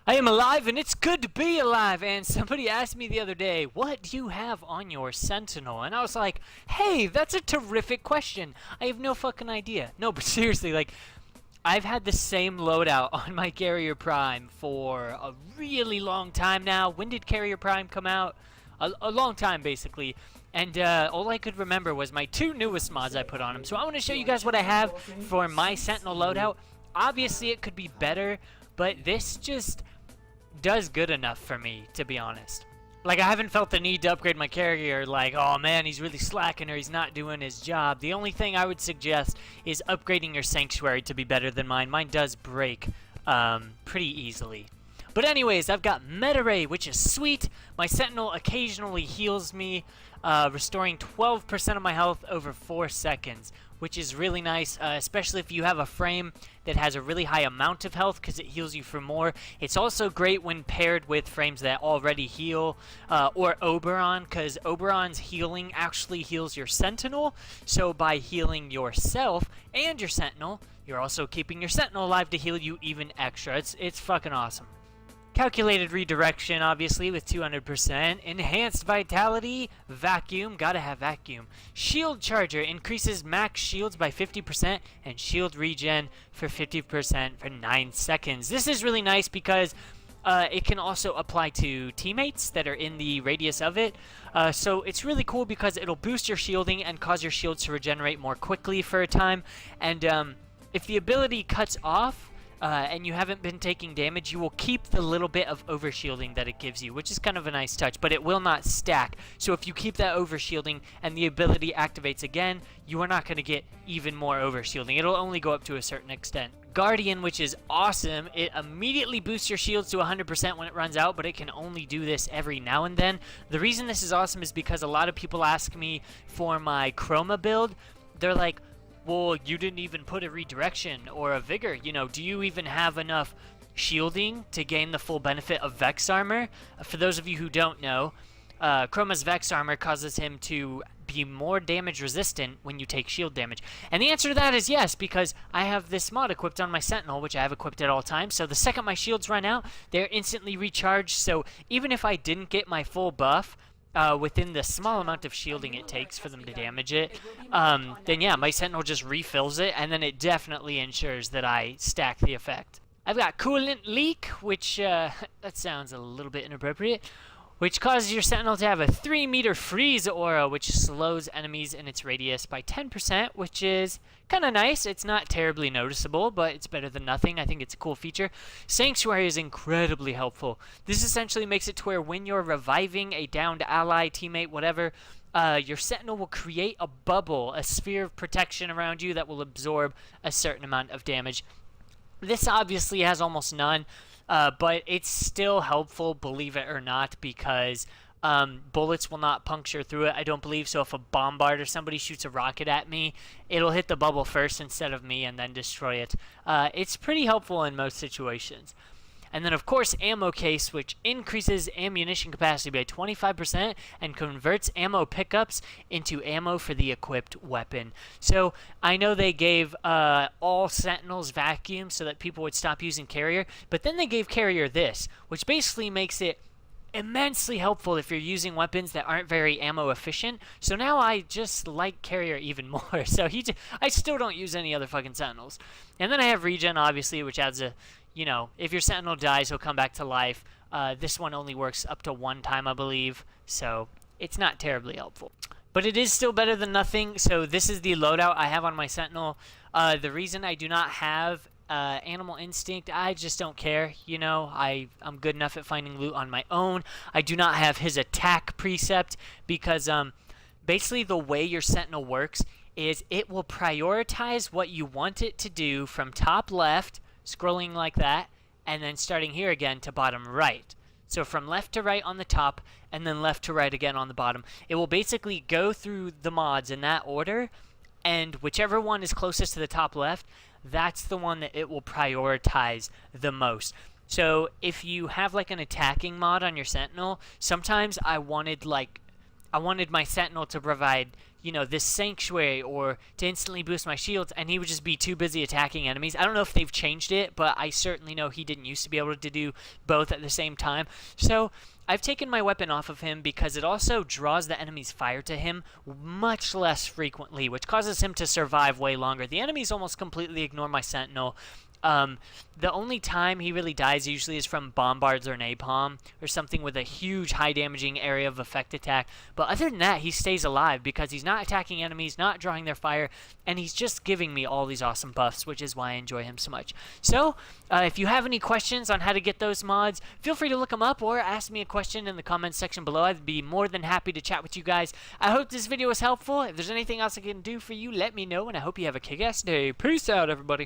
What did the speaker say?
I am alive and it's good to be alive. And somebody asked me the other day, what do you have on your Sentinel? And I was like, hey, that's a terrific question. I have no fucking idea. No, but seriously, like, I've had the same loadout on my Carrier Prime for a really long time now. When did Carrier Prime come out? A long time, basically. And all I could remember was my two newest mods I put on him. So I want to show you guys what I have for my Sentinel loadout. Obviously, it could be better, but this just does good enough for me, to be honest. Like, I haven't felt the need to upgrade my carrier, like, oh man, he's really slacking or he's not doing his job. The only thing I would suggest is upgrading your sanctuary to be better than mine. Mine does break pretty easily. But anyways, I've got Meta Ray, which is sweet. My Sentinel occasionally heals me, restoring 12% of my health over 4 seconds, which is really nice, especially if you have a frame that has a really high amount of health because it heals you for more. It's also great when paired with frames that already heal, or Oberon, because Oberon's healing actually heals your Sentinel. So by healing yourself and your Sentinel, you're also keeping your Sentinel alive to heal you even extra. It's fucking awesome. Calculated redirection, obviously, with 200%. Enhanced vitality, vacuum, gotta have vacuum. Shield charger increases max shields by 50% and shield regen for 50% for 9 seconds. This is really nice because it can also apply to teammates that are in the radius of it. So it's really cool because it'll boost your shielding and cause your shields to regenerate more quickly for a time. And if the ability cuts off, and you haven't been taking damage, you will keep the little bit of overshielding that it gives you, which is kind of a nice touch, but it will not stack. So if you keep that overshielding and the ability activates again, you are not going to get even more overshielding. It'll only go up to a certain extent. Guardian, which is awesome, it immediately boosts your shields to 100% when it runs out, but it can only do this every now and then. The reason this is awesome is because a lot of people ask me for my Chroma build. They're like, well, you didn't even put a redirection or a vigor. You know, do you even have enough shielding to gain the full benefit of Vex armor? For those of you who don't know, Chroma's Vex armor causes him to be more damage resistant when you take shield damage. And the answer to that is yes, because I have this mod equipped on my Sentinel, which I have equipped at all times. So the second my shields run out, they're instantly recharged. So even if I didn't get my full buff, within the small amount of shielding it takes for them to damage it, then yeah, my Sentinel just refills it, and then it definitely ensures that I stack the effect. I've got Coolant Leak, which, that sounds a little bit inappropriate, which causes your Sentinel to have a 3-meter freeze aura, which slows enemies in its radius by 10%, which is kind of nice. It's not terribly noticeable, but it's better than nothing. I think it's a cool feature. Sanctuary is incredibly helpful. This essentially makes it to where when you're reviving a downed ally, teammate, whatever, your Sentinel will create a bubble, a sphere of protection around you that will absorb a certain amount of damage. This obviously has almost none. But it's still helpful, believe it or not, because bullets will not puncture through it, I don't believe. So if a bombard or somebody shoots a rocket at me, it'll hit the bubble first instead of me and then destroy it. It's pretty helpful in most situations. And then, of course, Ammo Case, which increases ammunition capacity by 25% and converts ammo pickups into ammo for the equipped weapon. So I know they gave all Sentinels vacuum so that people would stop using Carrier, but then they gave Carrier this, which basically makes it immensely helpful if you're using weapons that aren't very ammo efficient. So now I just like Carrier even more. So I still don't use any other fucking Sentinels. And then I have Regen, obviously, which adds a, you know, if your Sentinel dies, he'll come back to life. This one only works up to 1 time, I believe, so it's not terribly helpful. But it is still better than nothing, so this is the loadout I have on my Sentinel. The reason I do not have Animal Instinct, I just don't care, you know. I'm good enough at finding loot on my own. I do not have his attack precept because basically the way your Sentinel works is it will prioritize what you want it to do from top left, scrolling like that, and then starting here again to bottom right. So from left to right on the top, and then left to right again on the bottom. It will basically go through the mods in that order, and whichever one is closest to the top left, that's the one that it will prioritize the most. So if you have like an attacking mod on your Sentinel, sometimes I wanted my Sentinel to provide you know, this sanctuary or to instantly boost my shields, and he would just be too busy attacking enemies. I don't know if they've changed it, but I certainly know he didn't used to be able to do both at the same time. So I've taken my weapon off of him because it also draws the enemy's fire to him much less frequently, which causes him to survive way longer. The enemies almost completely ignore my Sentinel. The only time he really dies usually is from bombards or napalm or something with a huge high damaging area of effect attack. But other than that, he stays alive because he's not attacking enemies, not drawing their fire, and he's just giving me all these awesome buffs, which is why I enjoy him so much. So, if you have any questions on how to get those mods, feel free to look them up or ask me a question in the comments section below. I'd be more than happy to chat with you guys. I hope this video was helpful. If there's anything else I can do for you, let me know, and I hope you have a kick-ass day. Peace out, everybody.